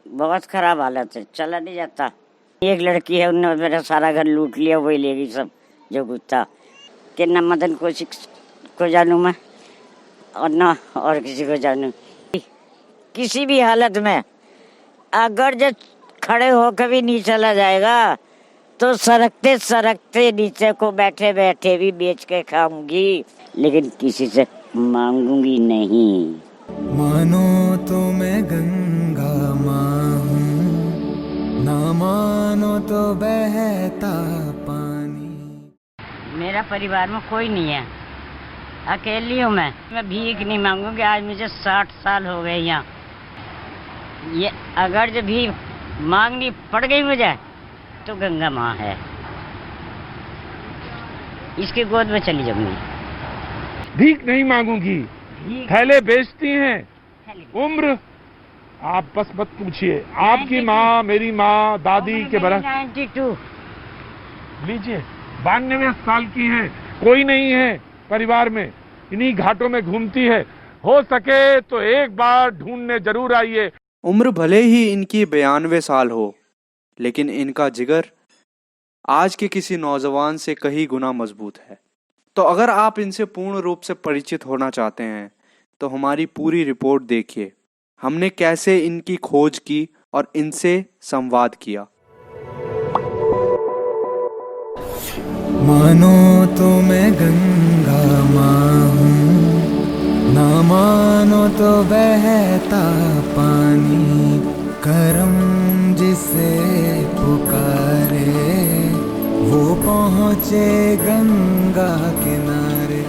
बहुत खराब हालत है, चला नहीं जाता। एक लड़की है, उन्होंने मेरा सारा घर लूट लिया, वही लेगी सब जो कुछ था। कि न मदन को जानूं मैं और न और किसी को जानूं। किसी भी हालत में अगर जो खड़े होकर भी नहीं चला जाएगा तो सरकते सरकते नीचे को बैठे बैठे भी बेच के खाऊंगी, लेकिन किसी से मांगूंगी नहीं। मानो तो मैं गंगा माँ हूँ, ना मानो तो बहता पानी। मेरा परिवार में कोई नहीं है, अकेली हूँ मैं भीख नहीं मांगूंगी। आज मुझे 60 साल हो गए यहाँ। ये अगर जो भी मांगनी पड़ गई मुझे तो गंगा माँ है, इसकी गोद में चली जाऊंगी। भीख नहीं मांगूंगी, थैले बेचती हैं। उम्र आप बस मत पूछिए। आपकी माँ, मेरी माँ, दादी के बराबर। 92 लीजिए, 92 साल की हैं, कोई नहीं है परिवार में, इन्हीं घाटों में घूमती है। हो सके तो एक बार ढूंढने जरूर आइए। उम्र भले ही इनकी 92 साल हो, लेकिन इनका जिगर आज के किसी नौजवान से कहीं गुना मजबूत है। तो अगर आप इनसे पूर्ण रूप से परिचित होना चाहते हैं तो हमारी पूरी रिपोर्ट देखिए। हमने कैसे इनकी खोज की और इनसे संवाद किया। मानो तो मैं गंगा माँ हूँ, ना मानो तो बहता पानी। करम जिसे पुकारे वो पहुँचे गंगा किनारे।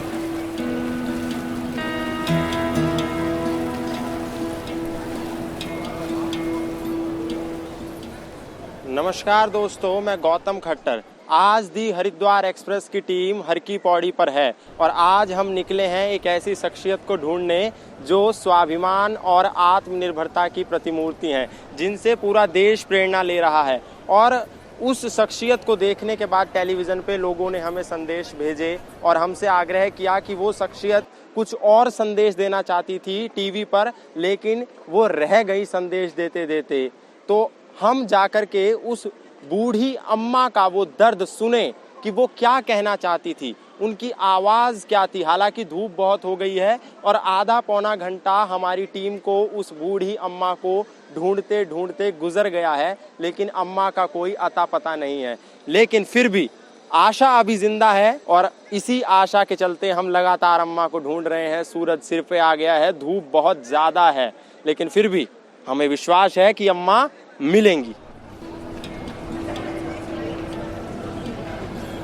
नमस्कार दोस्तों, मैं गौतम खट्टर। आज दी हरिद्वार एक्सप्रेस की टीम हर की पौड़ी पर है और आज हम निकले हैं एक ऐसी शख्सियत को ढूंढने जो स्वाभिमान और आत्मनिर्भरता की प्रतिमूर्ति हैं, जिनसे पूरा देश प्रेरणा ले रहा है। और उस शख्सियत को देखने के बाद टेलीविज़न पे लोगों ने हमें संदेश भेजे और हमसे आग्रह किया कि वो शख्सियत कुछ और संदेश देना चाहती थी टीवी पर, लेकिन वो रह गई संदेश देते देते। तो हम जाकर के उस बूढ़ी अम्मा का वो दर्द सुने कि वो क्या कहना चाहती थी, उनकी आवाज़ क्या थी। हालांकि धूप बहुत हो गई है और आधा पौना घंटा हमारी टीम को उस बूढ़ी अम्मा को ढूंढते ढूंढते गुजर गया है, लेकिन अम्मा का कोई अता पता नहीं है। लेकिन फिर भी आशा अभी जिंदा है और इसी आशा के चलते हम लगातार अम्मा को ढूंढ रहे हैं। सूरज सिर पे आ गया है, धूप बहुत ज़्यादा है, लेकिन फिर भी हमें विश्वास है कि अम्मा मिलेंगी।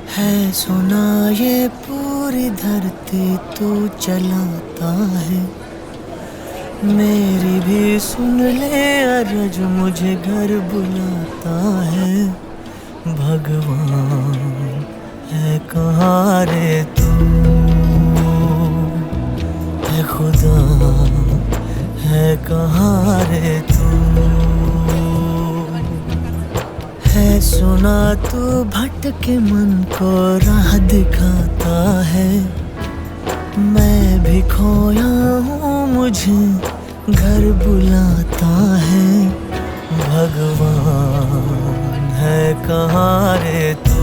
है सुना ये पूरी धरती तू चलाता है, मेरी भी सुन ले अरज मुझे घर बुलाता है। भगवान है कहाँ रे तू, है खुदा है कहाँ रे तू। है सुना तू भटके मन को राह दिखाता है, मैं भी खोया हूँ मुझे घर बुलाता है। भगवान है कहाँ रे तू,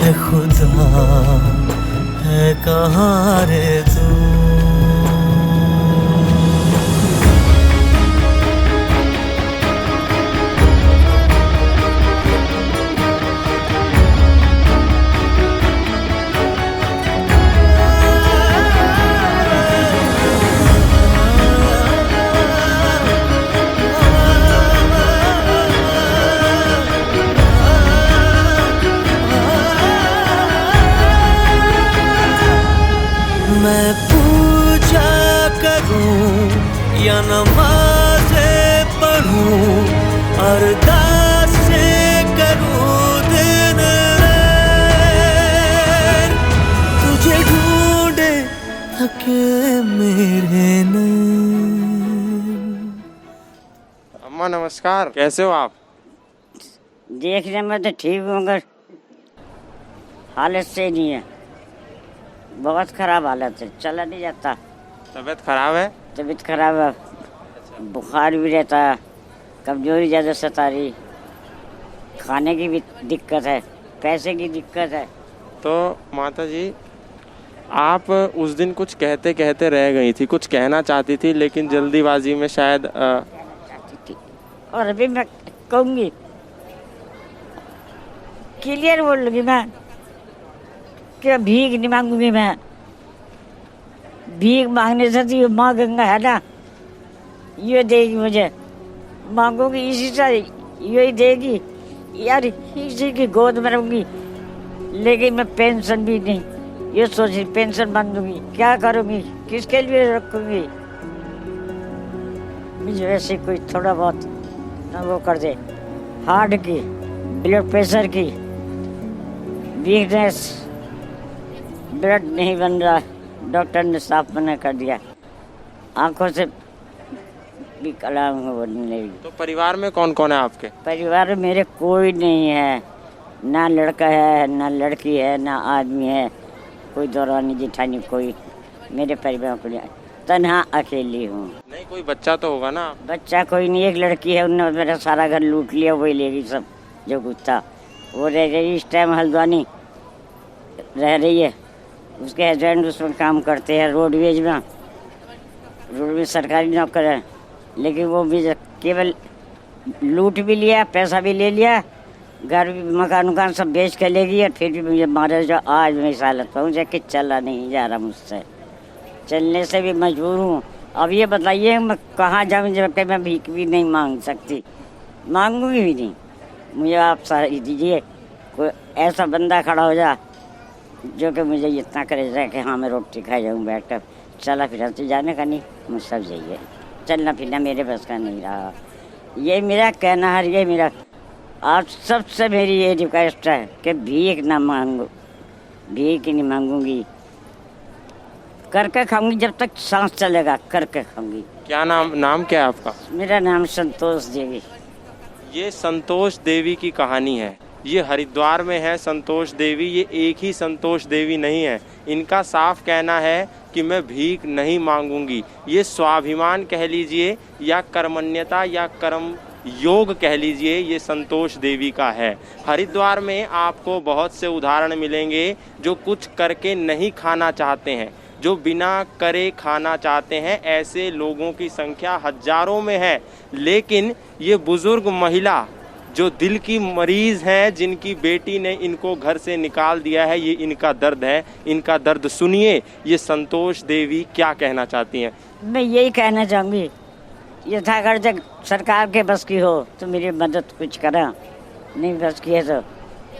है खुदा है कहाँ रे तू। मैं पूजा करूं या नमाज़ें पढ़ूं, अरदास करूं दिन रात, तुझे ढूंढे थके मेरे नैन। अम्मा नमस्कार, कैसे हो आप? देखने में तो ठीक हूँ मगर हालत से नहीं है, बहुत खराब हालत है, चला नहीं जाता। तबीयत खराब है? तबीयत खराब है। अच्छा, बुखार भी रहता है, कमजोरी ज़्यादा सता रही, खाने की भी दिक्कत है, पैसे की दिक्कत है। तो माता जी, आप उस दिन कुछ कहते कहते रह गई थी, कुछ कहना चाहती थी, लेकिन जल्दीबाजी में शायद चाहती थी। और अभी मैं कहूँगी, क्लियर बोलूँगी मैं कि भीख नहीं मांगूंगी मैं। भीख मांगने से तो माँ गंगा है ना, ये देगी मुझे। मांगूंगी इसी से, यही देगी यार, इसी की गोद में रहूंगी। लेकिन मैं पेंशन भी नहीं, ये सोच रही पेंशन मांगूंगी, क्या करूंगी, किसके लिए रखूंगी। मुझे वैसे कोई थोड़ा बहुत ना वो कर दे, हार्ट की, ब्लड प्रेशर की, वीकनेस, ब्लड नहीं बन रहा, डॉक्टर ने साफ मना कर दिया, आंखों से भी कला बनने लगी। तो परिवार में कौन कौन है आपके? परिवार में मेरे कोई नहीं है, ना लड़का है, ना लड़की है, ना आदमी है, कोई दौरानी जिठानी, कोई मेरे परिवार को नहीं। तन्हा अकेली हूँ। नहीं, कोई बच्चा तो होगा ना? बच्चा कोई नहीं, एक लड़की है, उन्होंने मेरा सारा घर लूट लिया, वही लेगी सब जो कुछ था। वो रह रही इस टाइम हल्द्वानी रह रही है, उसके हस्बैंड उसमें काम करते हैं रोडवेज में सरकारी नौकर है। लेकिन वो भी केवल लूट भी लिया, पैसा भी ले लिया, घर भी मकान उकान सब बेच के ले गई, और फिर भी मुझे मारे जो आज मैं इस हालत पर हूँ कि चला नहीं जा रहा मुझसे, चलने से भी मजबूर हूँ। अब ये बताइए मैं कहाँ जाऊँ, जबकि मैं भीख भी नहीं मांग सकती, मांगूंगी भी नहीं। मुझे आप सहारा दीजिए, कोई ऐसा बंदा खड़ा हो जा जो कि मुझे इतना करे जाए कि हाँ मैं रोटी खा जाऊँ बैठ कर। चला फिरा तो जाने का नहीं, मुझ सब जाइए, चलना फिरना मेरे बस का नहीं रहा। ये मेरा कहना है, ये मेरा आप सबसे मेरी ये रिक्वेस्ट है कि भीख ना मांगो, भीख नहीं मांगूंगी, करके खाऊंगी, जब तक सांस चलेगा करके खाऊंगी। क्या नाम क्या है आपका? मेरा नाम संतोष देवी। ये संतोष देवी की कहानी है। ये हरिद्वार में है संतोष देवी। ये एक ही संतोष देवी नहीं है, इनका साफ कहना है कि मैं भीख नहीं मांगूंगी। ये स्वाभिमान कह लीजिए या कर्मण्यता या कर्म योग कह लीजिए, ये संतोष देवी का है। हरिद्वार में आपको बहुत से उदाहरण मिलेंगे जो कुछ करके नहीं खाना चाहते हैं, जो बिना करे खाना चाहते हैं। ऐसे लोगों की संख्या हजारों में है। लेकिन ये बुजुर्ग महिला जो दिल की मरीज हैं, जिनकी बेटी ने इनको घर से निकाल दिया है, ये इनका दर्द है। इनका दर्द सुनिए, ये संतोष देवी क्या कहना चाहती हैं। मैं यही कहना चाहूँगी, ये था अगर जब सरकार के बस की हो तो मेरी मदद कुछ करा, नहीं बस की है तो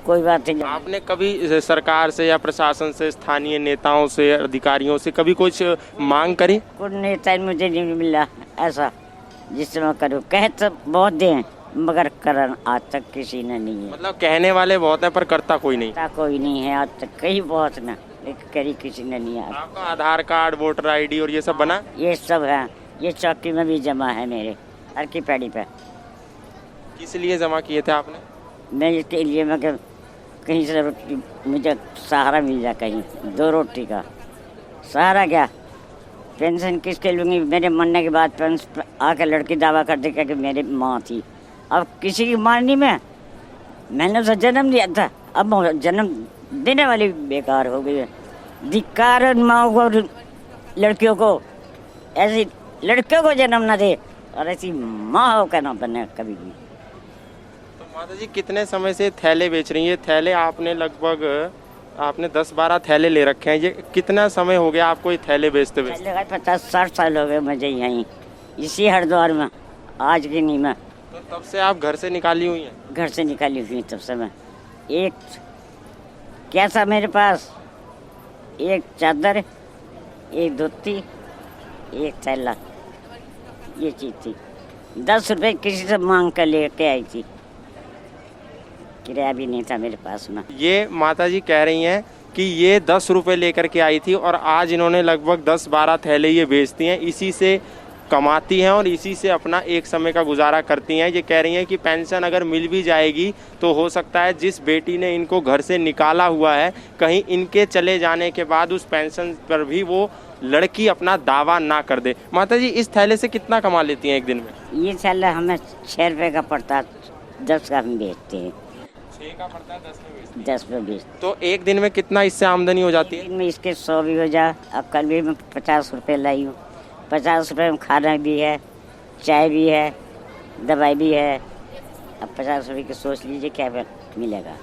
कोई बात नहीं। आपने कभी सरकार से या प्रशासन से, स्थानीय नेताओं से, अधिकारियों से कभी कुछ मांग करी? कोई नेता मुझे नहीं मिला ऐसा जिससे मैं करूँ। कहे तो बहुत दें मगर करन आज तक किसी ने नहीं है। मतलब कहने वाले बहुत हैं पर करता कोई नहीं। करता कोई नहीं है आज तक, कहीं बहुत ना, लेकिन करी किसी ने नहीं है। आपका आधार कार्ड, वोटर आईडी और ये सब बना? ये सब है, ये चौकी में भी जमा है मेरे हर की पैड़ी पे। किस लिए जमा किए थे आपने? मैं इसके लिए मैं कहीं से रोटी मुझे सहारा मिल जाए, कहीं दो रोटी का सहारा। क्या पेंशन किसके लूँगी? मेरे मरने के बाद पेंशन आकर लड़की दावा कर देगा कि मेरी माँ थी। अब किसी की माँ नहीं, मैंने उसे जन्म दिया था, अब जन्म देने वाली बेकार हो गई है। धिक्कार उन माँ को, लड़कियों को, ऐसी लड़कियों को जन्म ना दे और ऐसी माँ हो के ना बने कभी भी। तो माता जी कितने समय से थैले बेच रही हैं? थैले आपने लगभग 10-12 थैले ले रखे हैं। ये कितना समय हो गया आपको ये थैले बेचते हुए? 50-60 साल हो गए मुझे यहीं इसी हरिद्वार में, आज की नहीं मैं। तो तब से आप घर से निकाली हुई हैं? घर से निकाली हुई तब से मैं। एक क्या था मेरे पास, एक चादर, एक धोती, एक थैला, ये चीज़ थी। 10 रुपए किसी से मांग कर लेके आई थी, किराया भी नहीं था मेरे पास में। ये माता जी कह रही हैं कि ये 10 रुपए लेकर के आई थी और आज इन्होंने लगभग 10-12 थैले ये बेचती हैं। इसी से कमाती हैं और इसी से अपना एक समय का गुजारा करती हैं। ये कह रही हैं कि पेंशन अगर मिल भी जाएगी तो हो सकता है जिस बेटी ने इनको घर से निकाला हुआ है, कहीं इनके चले जाने के बाद उस पेंशन पर भी वो लड़की अपना दावा ना कर दे। माता जी, इस थैले से कितना कमा लेती हैं एक दिन में? ये थैला हमें 6 रुपये का पड़ता है, 10 का हम बेचते हैं। 6 का पड़ता है, 10 में बेचती हैं। 10 में बेचते। तो एक दिन में कितना इससे आमदनी हो जाती है? दिन में इसके 100 भी हो जा। अब कल भी मैं 50 रुपये लाई हूँ। 50 रुपये में खाना भी है, चाय भी है, दवाई भी है। अब 50 रुपये की सोच लीजिए क्या मिलेगा।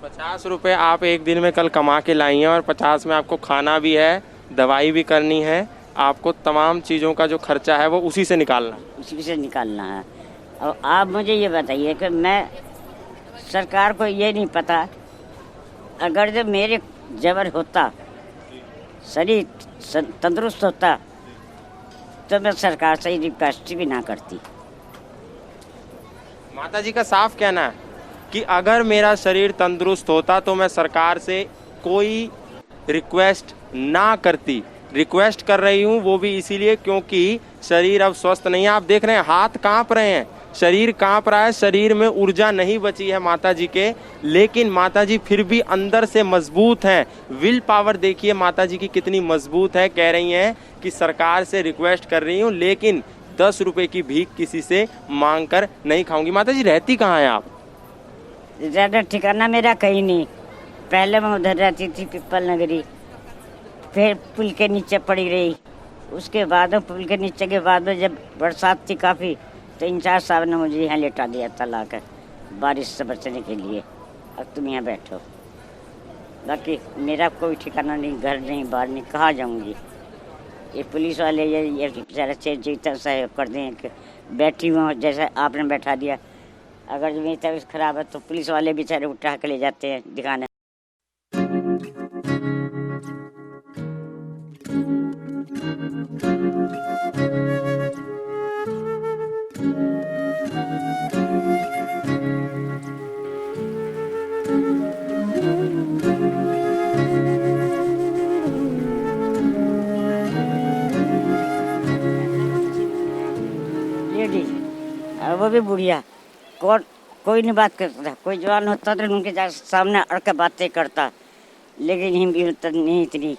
50 रुपये आप एक दिन में कल कमा के लाई हैं और 50 में आपको खाना भी है, दवाई भी करनी है, आपको तमाम चीज़ों का जो खर्चा है वो उसी से निकालना है। उसी से निकालना है। और आप मुझे ये बताइए कि मैं सरकार को ये नहीं पता, अगर जब मेरे जबर होता, शरीर तंदुरुस्त होता, तो मैं सरकार से रिक्वेस्ट भी ना करती। माता जी का साफ कहना है कि अगर मेरा शरीर तंदुरुस्त होता तो मैं सरकार से कोई रिक्वेस्ट ना करती। रिक्वेस्ट कर रही हूँ वो भी इसीलिए क्योंकि शरीर अब स्वस्थ नहीं है। आप देख रहे हैं हाथ कांप रहे हैं, शरीर कांप रहा है, शरीर में ऊर्जा नहीं बची है माता जी के, लेकिन माता जी फिर भी अंदर से मजबूत हैं। विल पावर देखिए माता जी की कितनी मजबूत है। कह रही हैं कि सरकार से रिक्वेस्ट कर रही हूँ लेकिन 10 रुपए की भीख किसी से मांग कर नहीं खाऊंगी। माता जी, रहती कहाँ हैं आप? ज़्यादा ठिकाना मेरा कहीं नहीं। पहले मैं उधर रहती थी पिपल नगरी, फिर पुल के नीचे पड़ी रही। उसके बाद पुल के नीचे के बाद में जब बरसात थी काफ़ी, तो इंचार्ज साहब ने मुझे यहाँ लेटा दिया था लाकर, बारिश से बचने के लिए। अब तुम यहाँ बैठो। बाकी मेरा कोई ठिकाना नहीं, घर नहीं, बाहर नहीं, कहाँ जाऊँगी। ये पुलिस वाले ये बेचारा जितना सहयोग कर दें कि बैठी हुआ जैसे आपने बैठा दिया। अगर मेरी तबीयत खराब है तो पुलिस वाले बेचारे उठा के ले जाते हैं दिखाने। और वो भी बुढ़िया, कोई नहीं बात करता। कोई जवान होता तो उनके सामने अड़ के बातें करता, लेकिन हिम्मत नहीं इतनी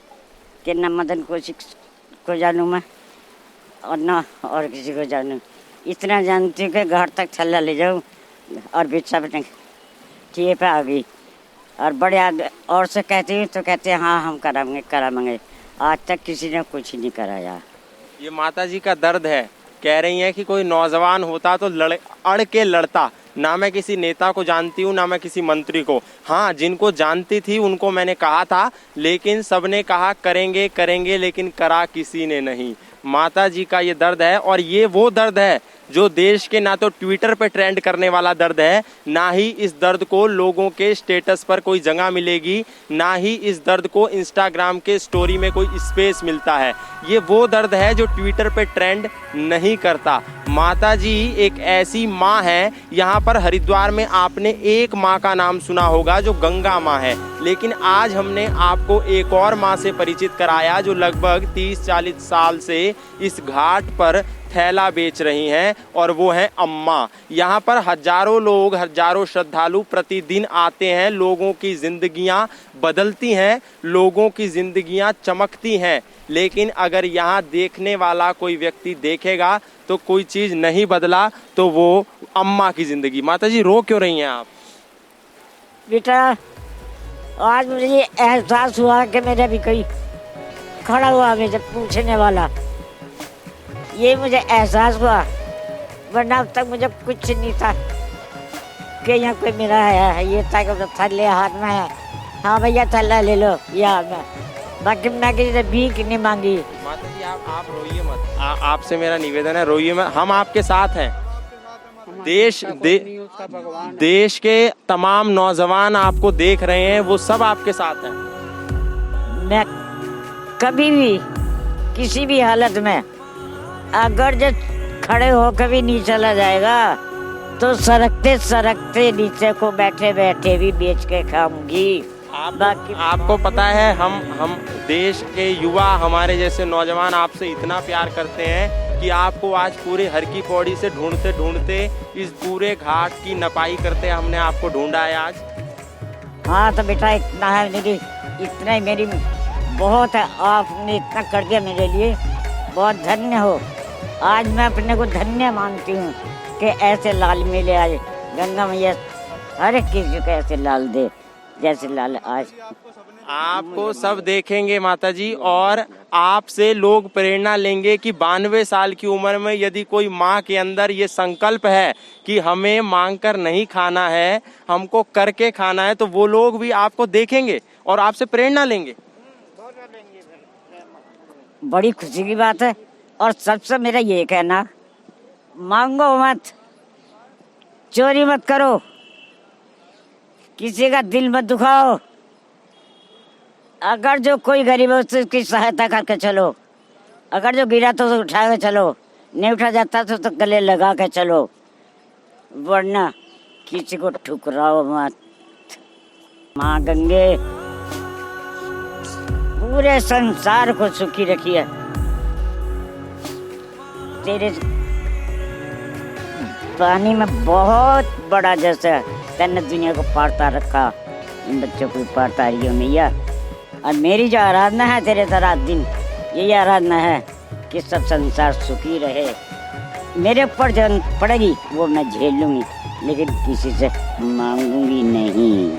कि न मदन को जानूँ मैं और न और किसी को जानूँ। इतना जानती हूँ कि घर तक थल्ला ले जाऊँ और बिछा पे ठिए पे आ गई। और बड़े आदमी और से कहती हूँ तो कहते हैं हाँ हम कराएंगे। आज तक किसी ने कुछ नहीं कराया। ये माता जी का दर्द है। कह रही हैं कि कोई नौजवान होता तो अड़ के लड़ता। ना मैं किसी नेता को जानती हूँ ना मैं किसी मंत्री को। हाँ, जिनको जानती थी उनको मैंने कहा था, लेकिन सबने कहा करेंगे करेंगे, लेकिन करा किसी ने नहीं। माता जी का ये दर्द है और ये वो दर्द है जो देश के ना तो ट्विटर पे ट्रेंड करने वाला दर्द है, ना ही इस दर्द को लोगों के स्टेटस पर कोई जगह मिलेगी, ना ही इस दर्द को इंस्टाग्राम के स्टोरी में कोई स्पेस मिलता है। ये वो दर्द है जो ट्विटर पे ट्रेंड नहीं करता। माता जी एक ऐसी माँ है, यहाँ पर हरिद्वार में आपने एक माँ का नाम सुना होगा जो गंगा माँ है, लेकिन आज हमने आपको एक और माँ से परिचित कराया जो लगभग 30-40 साल से इस घाट पर थैला बेच रही हैं, और वो है अम्मा। यहाँ पर हजारों लोग, हजारों श्रद्धालु प्रतिदिन आते हैं। लोगों की जिंदगियाँ बदलती हैं, लोगों की जिंदगियाँ चमकती हैं, लेकिन अगर यहाँ देखने वाला कोई व्यक्ति देखेगा तो कोई चीज़ नहीं बदला तो वो अम्मा की ज़िंदगी। माता जी रो क्यों रही हैं आप? बेटा आज मुझे ये एहसास हुआ कि मेरा भी कोई खड़ा हुआ मुझे पूछने वाला, ये मुझे एहसास हुआ, वरना अब तक मुझे कुछ नहीं था कि यहाँ कोई मेरा है। ये था कि थैले हाथ में है, हाँ भैया थैला ले लो, या मैं बाकी मैं किसी से भीख नहीं मांगी। माता जी आप रोइए मत, आपसे मेरा निवेदन है, रोइए मत, हम आपके साथ हैं। देश के तमाम नौजवान आपको देख रहे हैं, वो सब आपके साथ हैं। मैं कभी भी किसी भी हालत में अगर जब खड़े हो कभी नहीं चला जाएगा तो सरकते सरकते नीचे को बैठे बैठे भी बेच के खाऊंगी। बाकी आपको पता है हम देश के युवा, हमारे जैसे नौजवान आपसे इतना प्यार करते हैं कि आपको आज पूरे हर की पौड़ी से ढूंढते ढूंढते इस पूरे घाट की नपाई करते हमने आपको ढूंढा है आज? हाँ तो बेटा इतना है मेरी, इतना ही मेरी बहुत है। आपने इतना कर दिया मेरे लिए, बहुत धन्य हो। आज मैं अपने को धन्य मानती हूँ कि ऐसे लाल मेले आए। गंगा मैया हर एक किसी को ऐसे लाल दे जैसे लाल आज आपको सब देखेंगे माता जी, और आपसे लोग प्रेरणा लेंगे कि 92 साल की उम्र में यदि कोई माँ के अंदर ये संकल्प है कि हमें मांग कर नहीं खाना है, हमको करके खाना है, तो वो लोग भी आपको देखेंगे और आपसे प्रेरणा लेंगे। बड़ी खुशी की बात है। और सबसे मेरा ये कहना, मांगो मत, चोरी मत करो, किसी का दिल मत दुखाओ। अगर जो कोई गरीब है उसकी सहायता करके चलो। अगर जो गिरा तो उठा के चलो, नहीं उठा जाता तो गले लगा के चलो, वरना किसी को ठुकराओ मत। माँ गंगे पूरे संसार को सुखी रखी है। तेरे पानी में बहुत बड़ा जैसा तन्ने दुनिया को पारता रखा, इन बच्चों को पारता रही हो मैया। और मेरी जो आराधना है तेरे रात दिन, यही आराधना है कि सब संसार सुखी रहे। मेरे ऊपर जो पड़ेगी वो मैं झेल लूँगी, लेकिन किसी से मांगूंगी नहीं।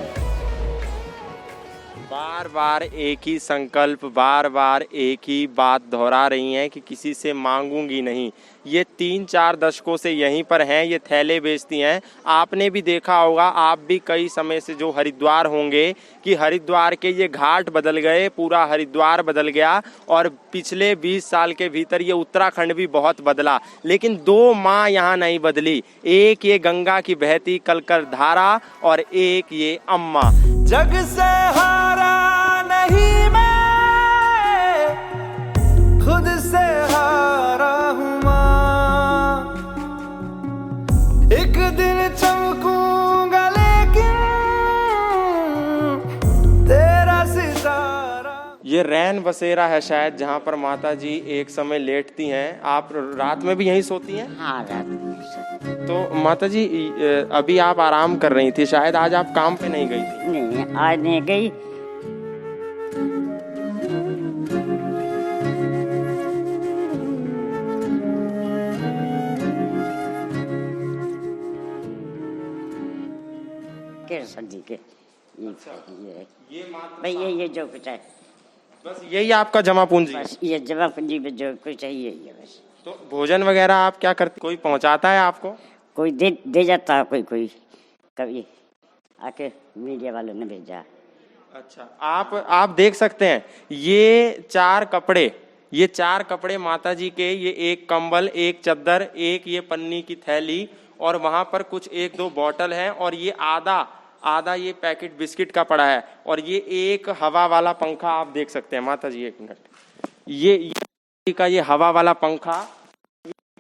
बार बार एक ही संकल्प, बार बार एक ही बात दोहरा रही हैं कि किसी से मांगूंगी नहीं। ये 3-4 दशकों से यहीं पर हैं, ये थैले बेचती हैं। आपने भी देखा होगा, आप भी कई समय से जो हरिद्वार होंगे, कि हरिद्वार के ये घाट बदल गए, पूरा हरिद्वार बदल गया, और पिछले 20 साल के भीतर ये उत्तराखंड भी बहुत बदला। लेकिन 2 माँ यहाँ नहीं बदली, एक ये गंगा की बहती कलकल धारा और एक ये अम्मा। जग से हारा नहीं मैं, खुद से हारा हूँ माँ। एक दिन चमकूंगा लेकिन तेरा सितारा। ये रैन बसेरा है शायद, जहाँ पर माता जी एक समय लेटती हैं। आप रात में भी यहीं सोती हैं? हाँ रात में। तो माता जी अभी आप आराम कर रही थी, शायद आज आप काम पे नहीं गई थी? नहीं, आज नहीं गई। सदी के ये भाई ये जो कुछ है, बस यही आपका जमा पूंजी? बस ये जमा पूंजी में जो कुछ चाहिए ये बस। तो भोजन वगैरह आप क्या करते? कोई पहुंचाता है आपको? कोई दे जाता है, कोई कभी आके मीडिया वालों ने भेजा। अच्छा, आप देख सकते हैं ये 4 कपड़े माता जी के, ये एक कंबल, एक चद्दर, एक ये पन्नी की थैली, और वहां पर कुछ 1-2 बॉटल है, और ये आधा ये पैकेट बिस्किट का पड़ा है, और ये एक हवा वाला पंखा आप देख सकते हैं। माता जी एक मिनट, ये हवा वाला पंखा,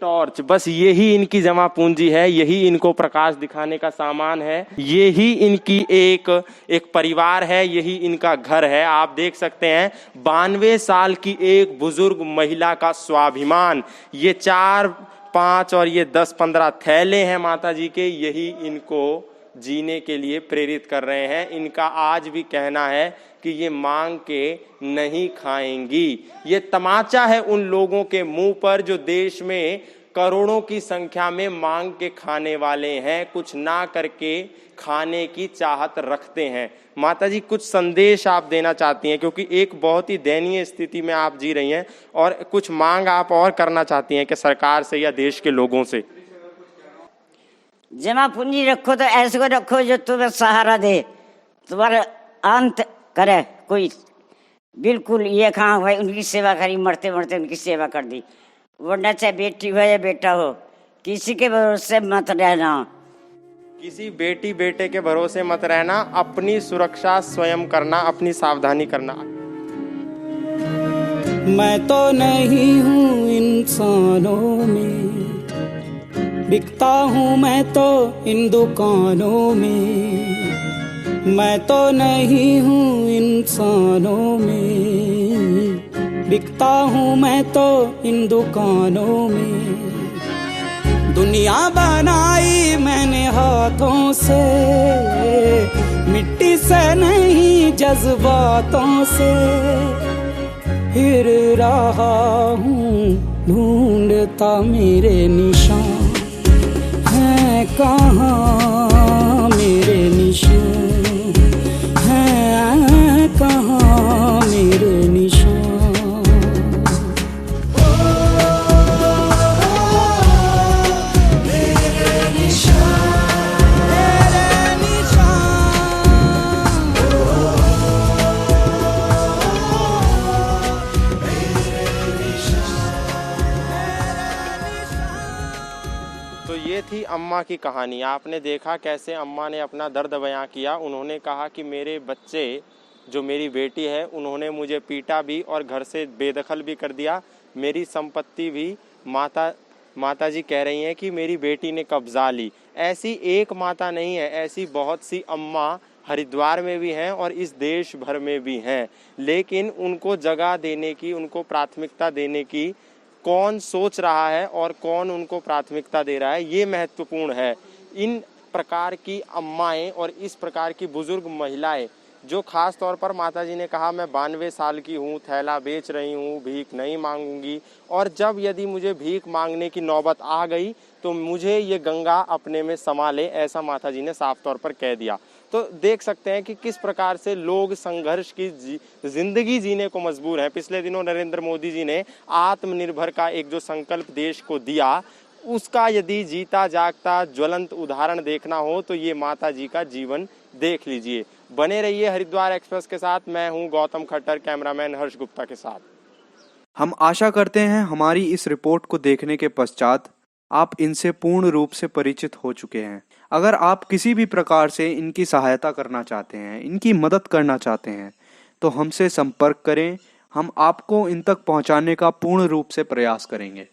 टॉर्च, बस यही इनकी जमा पूंजी है, यही इनको प्रकाश दिखाने का सामान है, यही इनकी एक परिवार है, यही इनका घर है। आप देख सकते हैं 92 साल की एक बुजुर्ग महिला का स्वाभिमान। ये 4-5 और ये 10-15 थैले हैं माता जी के, यही इनको जीने के लिए प्रेरित कर रहे हैं। इनका आज भी कहना है कि ये मांग के नहीं खाएंगी। ये तमाचा है उन लोगों के मुंह पर जो देश में करोड़ों की संख्या में मांग के खाने वाले हैं, कुछ ना करके खाने की चाहत रखते हैं। माता जी कुछ संदेश आप देना चाहती हैं, क्योंकि एक बहुत ही दयनीय स्थिति में आप जी रही हैं, और कुछ मांग आप और करना चाहती हैं कि सरकार से या देश के लोगों से? जमा पूंजी रखो तो ऐसे को रखो जो तुम्हें सहारा दे, तुम्हारा अंत करे कोई। बिल्कुल ये कहाँ भाई उनकी सेवा करी, मरते मरते उनकी सेवा कर दी। वरना चाहे बेटी हो या बेटा हो, किसी के भरोसे मत रहना। किसी बेटी बेटे के भरोसे मत रहना, अपनी सुरक्षा स्वयं करना, अपनी सावधानी करना। मैं तो नहीं हूँ इंसानों में, बिकता हूँ मैं तो इन दुकानों में। मैं तो नहीं हूँ इंसानों में, बिकता हूँ मैं तो इन दुकानों में। दुनिया बनाई मैंने हाथों से, मिट्टी से नहीं जज्बातों से। फिर रहा हूँ ढूंढता मेरे निशान हैं कहाँ, मेरे निशान हैं कहाँ, मेरे निशान। तो ये थी अम्मा की कहानी। आपने देखा कैसे अम्मा ने अपना दर्द बयां किया। उन्होंने कहा कि मेरे बच्चे, जो मेरी बेटी है, उन्होंने मुझे पीटा भी और घर से बेदखल भी कर दिया। मेरी संपत्ति भी माता जी कह रही हैं कि मेरी बेटी ने कब्जा ली। ऐसी एक माता नहीं है, ऐसी बहुत सी अम्मा हरिद्वार में भी हैं और इस देश भर में भी हैं। लेकिन उनको जगह देने की, उनको प्राथमिकता देने की कौन सोच रहा है और कौन उनको प्राथमिकता दे रहा है, ये महत्वपूर्ण है। इन प्रकार की अम्माएं और इस प्रकार की बुजुर्ग महिलाएं, जो खास तौर पर माता जी ने कहा मैं 92 साल की हूँ, थैला बेच रही हूँ, भीख नहीं मांगूंगी, और जब यदि मुझे भीख मांगने की नौबत आ गई तो मुझे ये गंगा अपने में समा ले, ऐसा माता जी ने साफ तौर पर कह दिया। तो देख सकते हैं कि किस प्रकार से लोग संघर्ष की जिंदगी जीने को मजबूर हैं। पिछले दिनों नरेंद्र मोदी जी ने आत्मनिर्भर का एक जो संकल्प देश को दिया, उसका यदि जीता जागता ज्वलंत उदाहरण देखना हो तो ये माता जी का जीवन देख लीजिए। बने रहिए हरिद्वार एक्सप्रेस के साथ। मैं हूं गौतम खट्टर, कैमरामैन हर्ष गुप्ता के साथ। हम आशा करते हैं हमारी इस रिपोर्ट को देखने के पश्चात आप इनसे पूर्ण रूप से परिचित हो चुके हैं। अगर आप किसी भी प्रकार से इनकी सहायता करना चाहते हैं, इनकी मदद करना चाहते हैं, तो हमसे संपर्क करें। हम आपको इन तक पहुंचाने का पूर्ण रूप से प्रयास करेंगे।